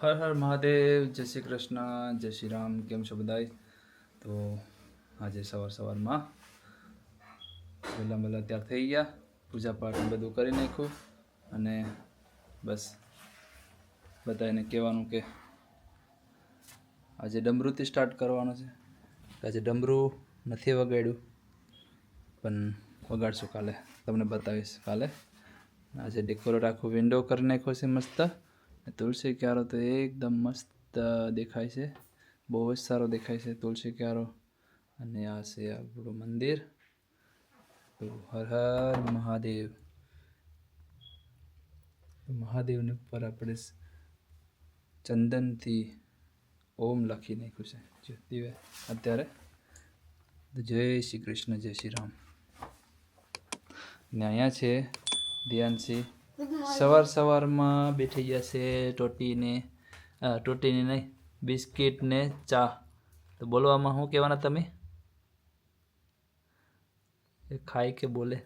હર હર મહાદેવ, જય શ્રી કૃષ્ણ, જય શ્રી રામ. કેમ છો બધાય? તો આજે સવારમાં વહેલા તૈયાર થઈ ગયા, પૂજા પાઠ બધું કરી નાખ્યું અને બસ બધાને કહેવાનું કે આજે ડમરૂથી સ્ટાર્ટ કરવાનું છે. આજે ડમરું નથી વગાડ્યું પણ વગાડશું કાલે, તમને બતાવીશ કાલે. આજે ડેકોરેટ આખું વિન્ડો કરી નાખ્યો છે મસ્ત. તુલસી ક્યારો તો એકદમ મસ્ત દેખાય છે, બહુ જ સારો દેખાય છે તુલસી ક્યારો. અને આ છે આપણું મંદિર. તો હર હર મહાદેવ. મહાદેવને ઉપર આપણે ચંદનથી ઓમ લખી નાખ્યું છે જ્યોતિવે અત્યારે. જય શ્રી કૃષ્ણ, જય શ્રી રામ. ને અહીંયા છે ધ્યાનથી સવારમાં બેઠી જશે ટોટીને નહીં, બિસ્કિટ ને ચા. તો બોલવામાં શું કહેવાના તમે? એ ખાય કે બોલે?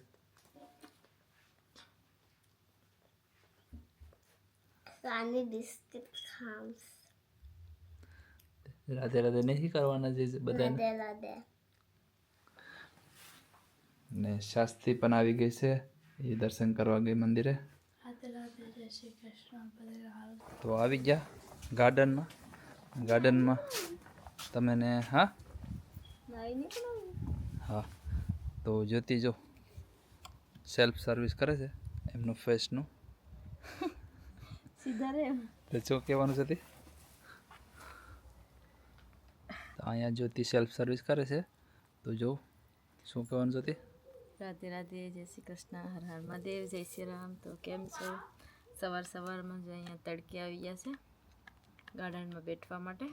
સાની બિસ્કિટ ખામ્સ. રાધે રાધે નહીં કરવાના જે બધાને. રાધે રાધે. ને શાસ્ત્રી પણ આવી ગઈ છે, એ દર્શન કરવા ગઈ મંદિરે. રાધે રાધે, જય શ્રી કૃષ્ણ. તો આવી ગયા ગાર્ડનમાં તમે ને. હા હા. તો જ્યોતિ જો સેલ્ફ સર્વિસ કરે છે એમનું ફેસનું. સીધા રે. તો શું કહેવાનું છે તે? તો અહીંયા જ્યોતિ સેલ્ફ સર્વિસ કરે છે, તો જો શું કહેવાનું છે તે? રાધે રાધે, જય શ્રી કૃષ્ણ, હર હર મહાદેવ, જય શ્રી રામ. તો કેમ છો? સવારમાં જ અહીંયા તડકે આવી ગયા છે ગાર્ડનમાં બેઠવા માટે.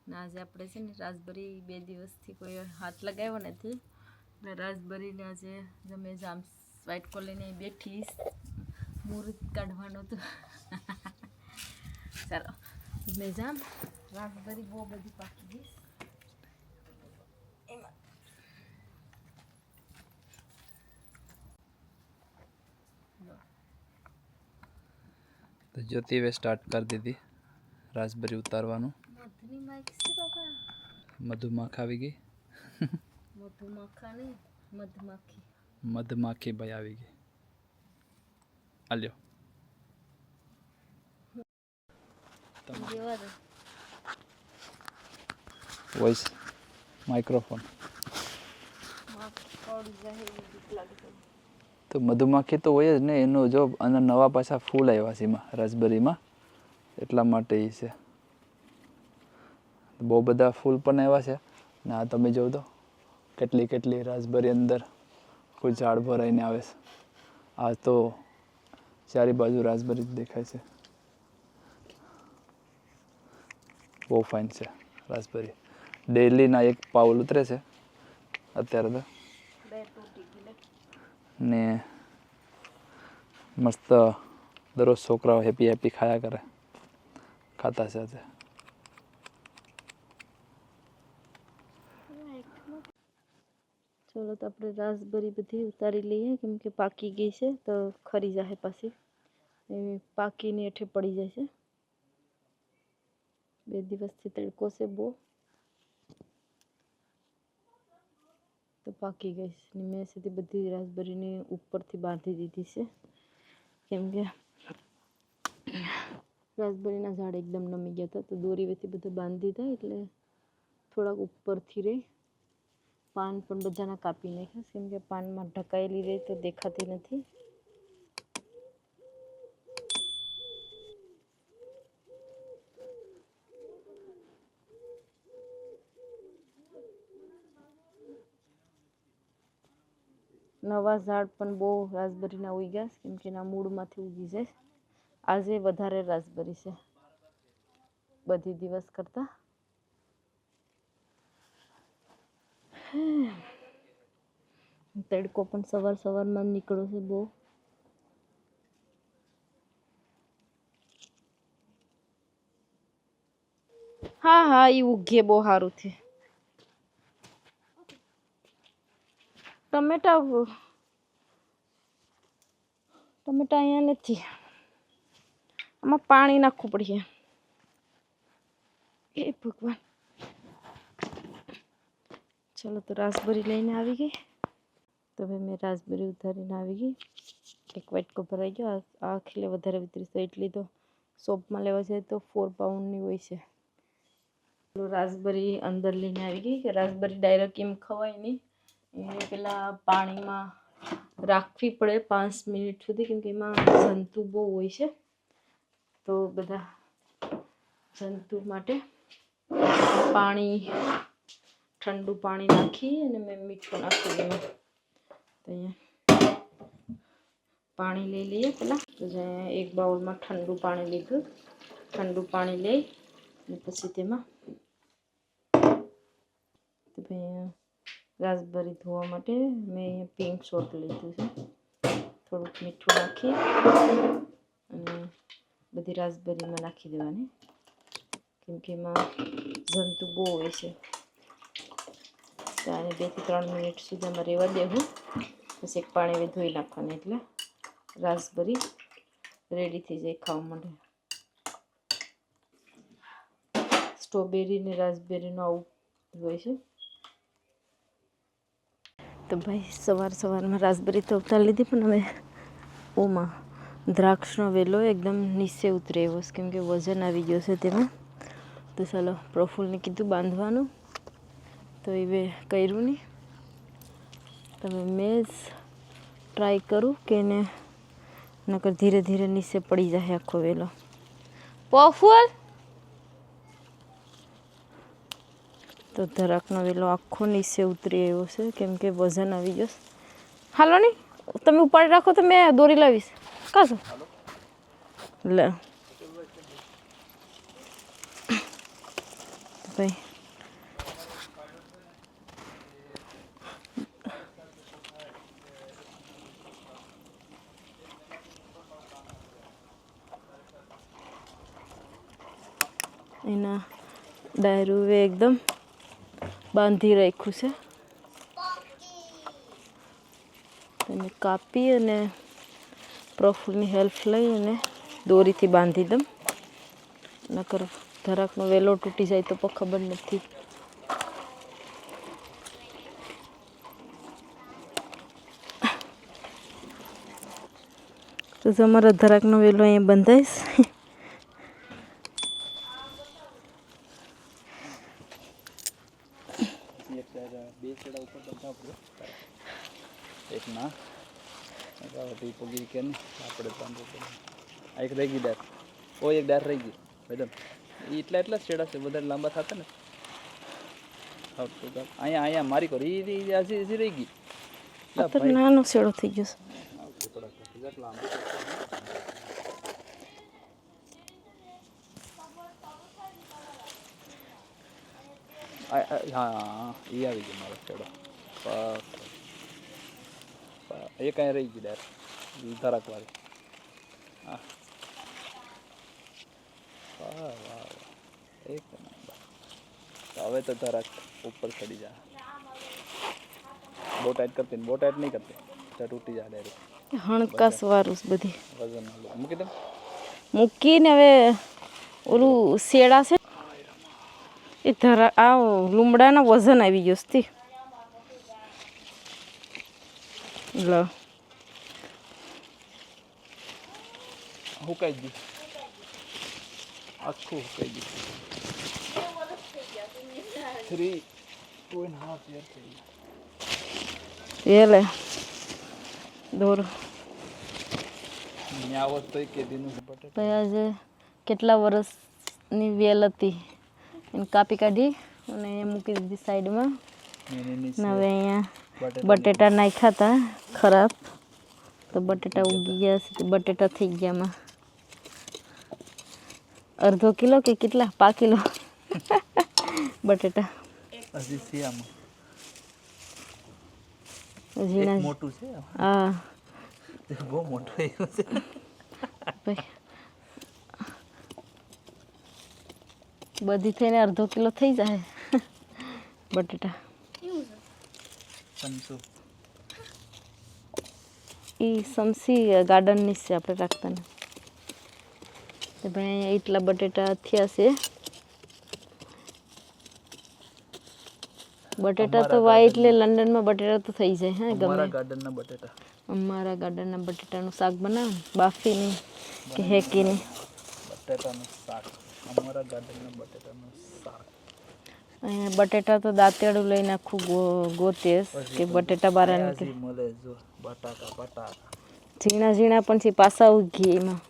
ને આજે આપણે છે ને રાસબરી 2 દિવસથી કોઈ હાથ લગાવ્યો નથી. ને રાસબરીને આજે તમે જામ વ્હાઈટ કોલીને બેઠી મુહૂર્ત કાઢવાનું હતું. ચાલો મેં જામ રાસબરી બહુ બધી પાકી ગઈ. તો જ્યોતિએ સ્ટાર્ટ કરી દીધી રાસબરી ઉતારવાનું. મધની માઈક છે બાપા. મધુમાખ આવી ગઈ. મધુમાખા નહીં, મધમાખી. મધમાખી ભાઈ આવી ગઈ. આલ્યો જેવા દે વોઇસ માઇક્રોફોન. તો મધુમાખી તો હોય જ ને, એનું જો અને નવા પાછા ફૂલ આવ્યા છે એમાં રાસબરીમાં, એટલા માટે એ છે. બહુ બધા ફૂલ પણ આવ્યા છે ને આ તમે જોવો તો કેટલી રાસબરી અંદર કોઈ ઝાડ ભરાઈને આવે છે. આ તો ચારે બાજુ રાસબરી જ દેખાય છે. બહુ ફાઇન છે રાસબરી. ડેઈલીના 1 પાઉલ ઉતરે છે અત્યારે તો. ને મસ્ત દરરોજ છોકરાઓ હેપી ખાયા કરે, ખાતા છે આજે. ચલો તો આપણે રાસબરી બધી ઉતારી લઈએ, કેમ કે પાકી ગઈ છે તો ખરી જાય પાછી. પાકીને હેઠે પડી જાય છે. 2 દિવસથી તડકો છે બહુ, તો પાકી ગઈ છે. મેં સીધી બધી રાસબરીને ઉપરથી બાંધી દીધી છે, કેમ કે રાસબરીના ઝાડ એકદમ નમી ગયા હતા, તો દોરીથી બધું બાંધી દીધા એટલે થોડાક ઉપરથી રહે. પાન પણ બધાના કાપી નાખ્યા, કેમ કે પાનમાં ઢકાયેલી રહે તો દેખાતી નથી. નવા ઝાડ પણ બહુ રાસબરીના ઉગ્યા, કેમ કે એના મૂળમાંથી ઉગી જાય. આજે વધારે રાસબરી છે બધી દિવસ કરતા. તડકો પણ સવારમાં નીકળ્યો છે બહુ. હા એ ઉગે બહુ સારું છે. ટમેટા અહીંયા નથી. આમાં પાણી નાખવું પડશે. એ ભગવાન. ચલો તો રાસબરી લઈને આવી ગઈ. તો હવે મેં રાસબરી ઉતારીને આવી ગઈ. એક વાટકો ભરાઈ ગયો. આ ખીલે વધારે વિતરી છે એટલી તો શોપમાં લેવા જાય તો 4 પાઉન્ડની હોય છે. રાસબરી અંદર લઈને આવી ગઈ. કે રાસબરી ડાયરેક્ટ એમ ખવાય નહીં, એને પેલા પાણીમાં રાખવી પડે 5 મિનિટ સુધી, કેમ કે એમાં જંતુ બહુ હોય છે. તો બધા જંતુ માટે પાણી, ઠંડુ પાણી નાખી અને મેં મીઠું નાખી એમાં. તો અહીંયા પાણી લઈ લઈએ પહેલાં. તો એક બાઉલમાં ઠંડુ પાણી લીધું. ઠંડુ પાણી લઈ અને પછી તેમાં તો ભાઈ રાસબરી ધોવા માટે મેં અહીંયા પિંક સોલ્ટ લીધું છે. થોડુંક મીઠું નાખી અને બધી રાસબરીમાં નાખી દેવાની, કેમ કે એમાં જંતુ બહુ હોય છે. તો આને 2 થી 3 મિનિટ સુધી એમાં રહેવા દેવું. પછી એક પાણી ધોઈ નાખવાની, એટલે રાસબરી રેડી થઈ જાય ખાવા માટે. સ્ટ્રોબેરી ને રાસબેરીનું આવું હોય છે. તો ભાઈ સવારમાં રાસબરી તો ઉતારી લીધી, પણ હવે ઓમાં દ્રાક્ષનો વેલો એકદમ નીચે ઉતરે એવો છે, કેમ કે વજન આવી ગયો છે તેમાં. તો ચાલો પ્રફુલ્લને કીધું બાંધવાનું, તો એ કર્યું નહીં. તમે મેં જ ટ્રાય કરું કે એને નકર ધીરે ધીરે નીચે પડી જાય આખો વેલો. પ્રફુલ્લ તો ધરાકનો વેલો આખો નીચે ઉતરી આવ્યો છે, કેમ કે વજન આવી ગયો. હાલો નહીં, તમે ઉપાડી રાખો તો મેં દોરી લાવીશ. કાશું લે ભાઈ. એના ડાયરું એકદમ બાંધી રાખ્યું છે. એને કાપી અને પ્રફુલ્લની હેલ્પ લઈ અને દોરીથી બાંધી દઉં, નકર ધરાકનો વેલો તૂટી જાય તો પણ ખબર નથી. તો તમારો ધરાકનો વેલો અહીંયા બંધાઈશ. એક ના પગી કે આપણે એક રહી ગઈ ડાર. ઓ એક ડાર રહી ગઈ મેડમ. એટલા છેડા છે, વધારે લાંબા થતા ને. અહીંયા મારી કરો હજી રહી ગઈ. નાનો છેડો થઈ ગયો છે. હા એ આવી ગયો મારો છેડો. એ કાંઈ રહી ગઈ ડાર ધરાક વાળી. હા વાહ વાહ એક નંબર. હવે તો ધરાક ઉપર ચડી જાય. બહુ ટાઈટ કરતી ને, બહુ ટાઈટ નહીં કરતી, ત્યાં તૂટી જાય ડાયરેક્ટ. હણકાસ વાળું બધી વજન મૂકી દઉં. મૂકીને હવે ઓલું શેડા છે એ આ લીમડાના વજન આવી ગયો છે. લો હુકાઈ ગયું, આખું હુકાઈ ગયું. 2.5 year થઈ ગયા. એ લે દોર ન્યાવત તો કે દીનું ભાઈ. આજે કેટલા વર્ષની વેલ હતી એને કાપી કાઢી અને એ મૂકી દીધી સાઈડમાં. હવે અહીંયા બટેટા નાખ્યા હતા ખરાબ, તો બટેટા ઉગી ગયા છે. બટેટા થઈ ગયામાં અડધો કિલો કે કેટલા 5 કિલો બટેટા. હજી છે આમાં, હજી મોટું છે. હા બહુ મોટું આવ્યું છે ભાઈ. બધી થઈને અડધો કિલો થઈ જાય બટેટા. સમસુ એ સમસી ગાર્ડનની છે, આપણે રાખતા ને. તો ભાઈ અહીંયા એટલા બટેટા થયા છે. બટેટા તો વાય એટલે લંડનમાં બટેટા તો થઈ જાય. હા, અમારા ગમે ગાર્ડનના બટેટા. અમારા ગાર્ડનના બટેટાનું શાક બનાવે બાફીને કે હેકીને. બટેટાનું શાક, અમારા ગાર્ડનના બટેટાનું શાક. અહીંયા બટેટા તો દાંતેડું લઈને આખું ગોતેસ કે બટેટા બારા નીકળે. મળે જો બટાકા ઝીણા ઝીણા પણ છે પાછા ઉગી એમાં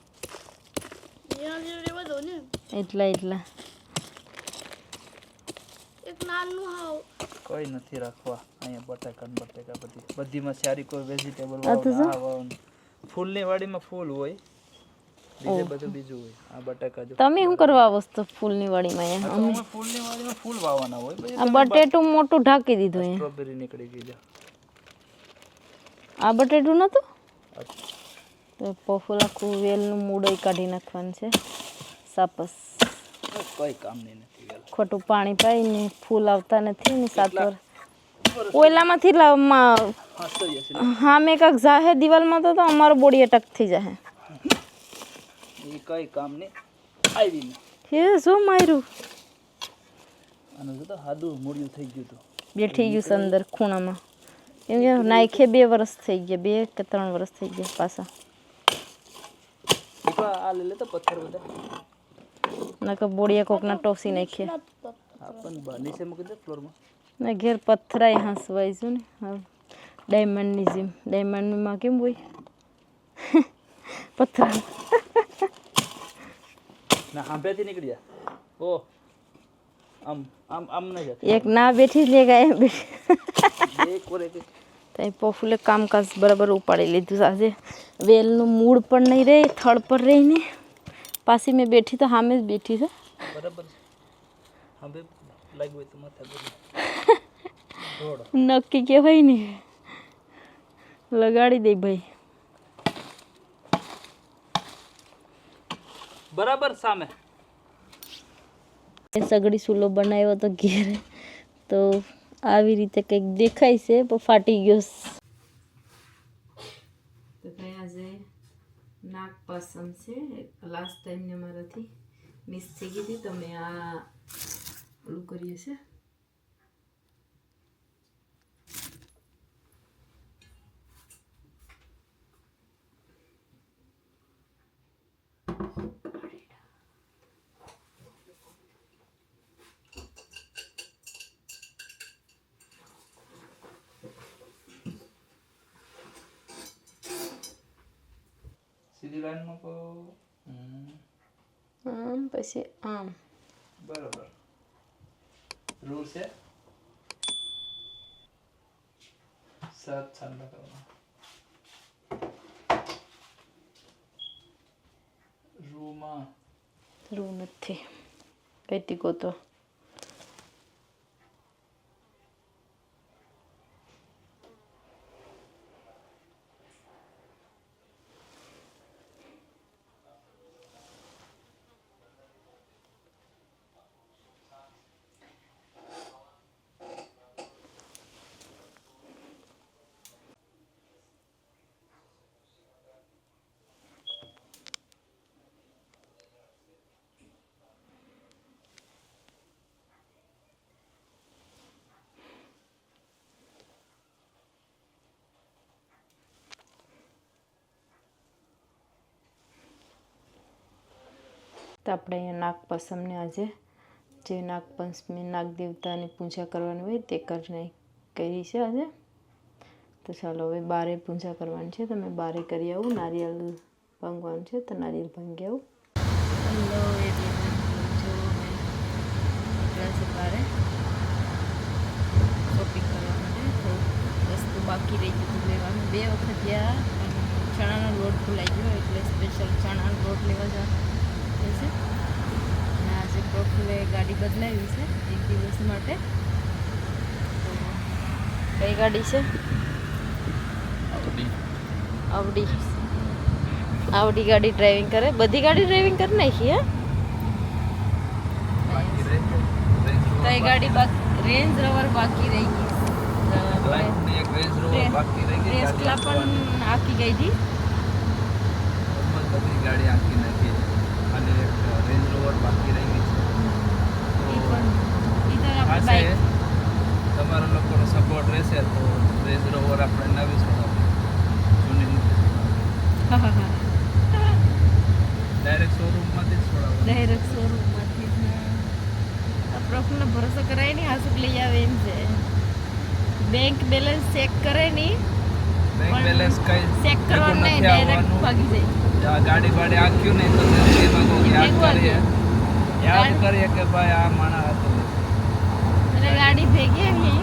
એટલા કોઈ નથી રાખવા અહીંયા બટાકા બધીમાં સારી કોઈ વેજીટેબલ ફૂલની વાડીમાં ફૂલ હોય, બીજે બધું બીજું હોય. આ બટાકા જો તમે શું કરવા આવો છો ફૂલની વાડીમાં? અહીંયા અમે ફૂલની વાડીમાં ફૂલ વાવવાના હોય. પછી આ બટેટું મોટું ઢાંકી દીધું. અહીંયા સ્ટ્રોબેરી નીકળી ગઈ છે. આ બટેટું નતું તો પફુલ આખું વેલનું મૂળોય કાઢી નાખવાનું છે. સાપસ કોઈ કામ નહીં નથી વેલ. ખોટું પાણી પાઈને ફૂલ આવતા નથી ને 7 વર્ષ ઓયલામાંથી હા મેં કાંક જાહે દિવાલમાં તો અમારો બોડી અટક થઈ જાય. એ કઈ કામ નહીં આવી ને હે શું માર્યું આનું જો તો હાદું મૂળિયું થઈ ગયું હતું. બેઠી ગયું છે અંદર ખૂણામાં. એમ કે નાખે 2 વર્ષ થઈ ગયા, 2 કે 3 વર્ષ થઈ ગયા પાછા. આ લે લે તો પથ્થર બધા નકર બોડિયા કોકના ટોસી નાખીએ. આપણ નીચે મૂકી દે ફ્લોરમાં. ને ઘેર પથ્થરાય હસવાઈશું ને. હા, ડાયમંડની જેમ. ડાયમંડમાં કેમ હોય પથ્થર ના હાંભેથી નીકળી જા. ઓ આમ આમ આમ ન જા. એક ના બેઠી લે ગયા બેઠી એક ઓરે કે તઈ પફુલે કામકાજ બરાબર ઉપાડી લીધું. આજે વેલનું મૂળ પણ નહીં રહે, થડ પર રહીને પાછી મેં બેઠી તો સામે જ બેઠી છે. બરાબર હાંભે લાગ્યું હોય તો માથા બોલ નક્કી કહેવાય ને લગાડી દે ભાઈ. બરાબર સામે સગડી ચૂલો બનાવ્યો તો ઘેર તો આવી રીતે કંઈક દેખાય છે પણ ફાટી ગયો. તો કંઈ આજે નાક પસંદ છે. લાસ્ટ ટાઈમને મારાથી મિસ થઈ ગઈ હતી તો મેં આ ઓલું કર્યું છે. સીધી લાઈનમાં કો આમ પછી આમ બરાબર રૂલ છે. 7 છાંડા કરવાના. રૂ નથી કઈ ગોતો. તો આપણે અહીંયા નાગપંચમને આજે જે નાગપંચમી નાગ દેવતાની પૂજા કરવાની હોય તે કરી છે આજે. તો ચાલો હવે બારે પૂજા કરવાની છે તો મેં બારે કરી આવું. નારિયેળ ભાંગવાનું છે તો નારિયેળ ભાંગી આવું. હેલો એટલે જો મેં બારે શોપિંગ કરવા માટે થોડું વસ્તુ બાકી રહી ગયું લેવાનું. 2 વખત ગયા પણ ચણાનો લોટ ભૂલાઈ ગયો એટલે સ્પેશિયલ ચણાનો લોટ લેવા જવાનું છે. અને આજે પ્રફુલ્લે ગાડી બદલાવી છે 1 દિવસ માટે. કઈ ગાડી છે? આવડી ગાડી ડ્રાઇવિંગ કરે. બધી ગાડી ડ્રાઇવિંગ કરી નાખી. હે કઈ ગાડી રેન્જ રોવર બાકી રહી ગઈ. ટેસ્લા પણ આખી ગઈ હતી. ગાડી આખી નથી. ખાલી એક રેન્જ રોવર બાકી રહી ગઈ છે. ઈ પણ ઈ તો આ આપણે છે બાઈક તમારા લોકોનો સપોર્ટ રહેશે તો રેન્જ રોવર આપણે નવી છોડાવીએ, જૂની નથી. હા હા ડાયરેક્ટ શોરૂમમાંથી જ છોડાવવાનું. ડાયરેક્ટ શોરૂમમાંથી પ્રફુલ્લને ભરોસો કરાય નહીં, હાસુક લઈ આવે એમ છે. બેંક બેલેન્સ ચેક કરે નહીં, બેંક બેલેન્સ કઈ ચેક કરવાનું નહીં, ડાયરેક્ટ ભાગી જાય. આ ગાડી બાડી આખ્યું નહીં તો એમાં કોઈ યાદ ભેગું કરીએ આખ્યું. યાદ કરીએ કે ભાઈ આ માણસ હતો. એટલે ગાડી ભેગી આવી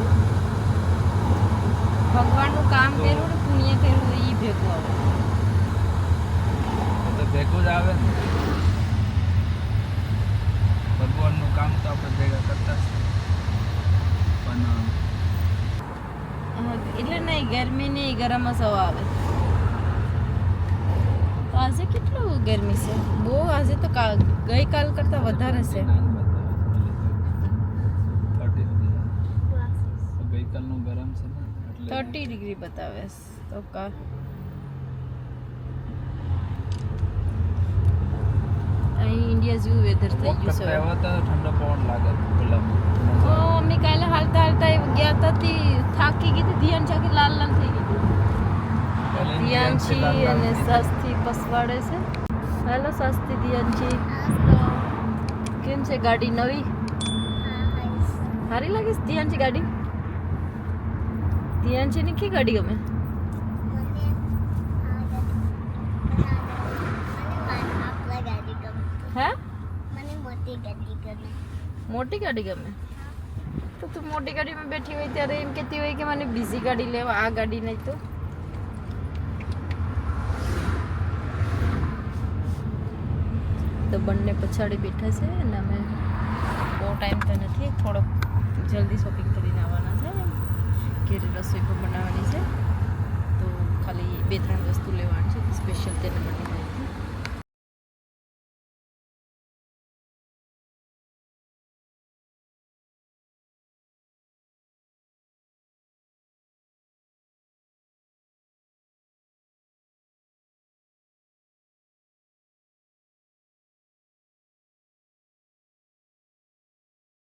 ભગવાનનું કામ કર્યું ને પુણ્ય કર્યું એ ભેગું આવે. તો ભેગું જ આવે ને. ભગવાનનું કામ તો આપણે ભેગા કરતા જ છીએ. પણ એટલે નહીં, ગરમી નહીં, ગરમ સવા આવે. તો આજે કેટલું ગરમી છે, બહુ. આજે તો ગઈકાલ કરતાં વધારે છે. ગઈકાલનું ગરમ છે ને એટલે 30 ડિગ્રી બતાવે છે. તો અહીં ઇન્ડિયા જેવું વેધર થઈ ગયું છે. એવો તો ઠંડો પવન લાગે ગુલાબ. તો અમે કાલે હાલતા હાલતા ગયા હતા તે થાકી ગઈ હતી. ધ્યાન ચાકી લાલ લાલ થઈ ગઈ. ધ્યાનથી અને સાસથી પસવાડે છે. હેલો સાસથી ધ્યાનથી, કેમ છે ગાડી નવી? સારી લાગે છે ધ્યાનથી ગાડી? ધ્યાનથી ની કઈ ગાડી ગમે? હે? મોટી ગાડી ગમે? તો તું મોટી ગાડીમાં બેઠી હોય ત્યારે એમ કહેતી હોય કે મને બીજી ગાડી લેવા, આ ગાડી નહીં તો. તો બંને પછાડી બેઠા છે અને અમે બહુ ટાઈમ તો નથી, થોડોક જલ્દી શોપિંગ કરીને આવવાના છે. ઘેર રસોઈ પણ બનાવવાની છે, તો ખાલી 2-3 વસ્તુ લેવાની છે સ્પેશિયલ તેના માટે.